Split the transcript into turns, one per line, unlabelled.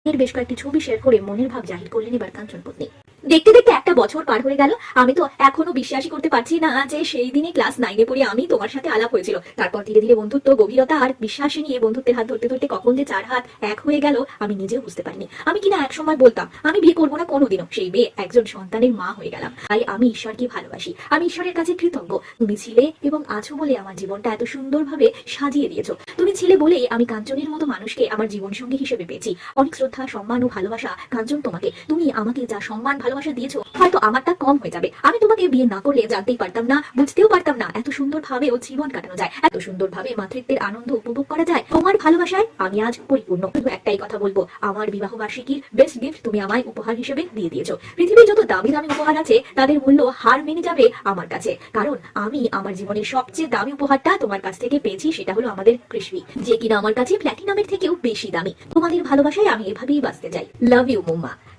এর বেশ কয়েকটি ছবি শেয়ার করে মনের ভাব জাহির করলেন এবার কাঞ্চন পত্নী। দেখতে দেখতে একটা বছর পার হয়ে গেল, আমি তো এখনো বিশ্বাসই করতে পারছি না যে সেই দিনে ক্লাস 9-এ পড়ে আমি তোমার সাথে আলাপ হয়েছিল। তারপর ধীরে ধীরে বন্ধুত্ব, গভীরতা আর বিশ্বাস নিয়ে বন্ধুত্বের হাত ধরতে ধরতে কখন যে 4 হাত এক হয়ে গেল আমি নিজেও বুঝতে পারিনি। আমি কিনা এক সময় বলতাম আমি বিয়ে করবো না কোনোদিনও, সেই মেয়ে একজন সন্তানের মা হয়ে গেলাম। তাই আমি ঈশ্বরকে ভালোবাসি, আমি ঈশ্বরের কাছে কৃতজ্ঞ। তুমি ছিলে এবং আছো বলে আমার জীবনটা এত সুন্দরভাবে সাজিয়ে দিয়েছো। তুমি ছিলে বলেই আমি কাঞ্চনের মতো মানুষকে আমার জীবন সঙ্গী হিসেবে পেয়েছি। অনেক শ্রদ্ধা, সম্মান ও ভালোবাসা কাঞ্চন তোমাকে। তুমি আমাকে যা সম্মান ভালোবাসা দিয়েছো হয়তো আমারটা কম হয়ে যাবে। আমি তোমাকে বিয়ে না করলে জানতেই পারতাম না, বুঝতেও পারতাম না এত সুন্দরভাবে ও জীবন কাটানো যায়, এত সুন্দরভাবে মাতৃত্বের আনন্দ উপভোগ করা যায়। তোমার ভালোবাসায় আমি আজ পরিপূর্ণ। শুধু একটাই কথা বলবো, আমার বিবাহ বার্ষিকীর বেস্ট গিফট তুমি আমায় উপহার হিসেবে দিয়ে দিয়েছো। পৃথিবীর যত দামি দামি উপহার আছে তাদের মূল্য হার মেনে যাবে আমার কাছে, কারণ আমি আমার জীবনের সবচেয়ে দামি উপহারটা তোমার কাছ থেকে পেয়েছি, সেটা হলো আমাদের কৃষ্ণী, যে কিনা আমার কাছে প্ল্যাটিনামের থেকেও বেশি দামি। তোমাদের ভালোবাসায় আমি এভাবেই বাঁচতে চাই। Love you মোম্মা।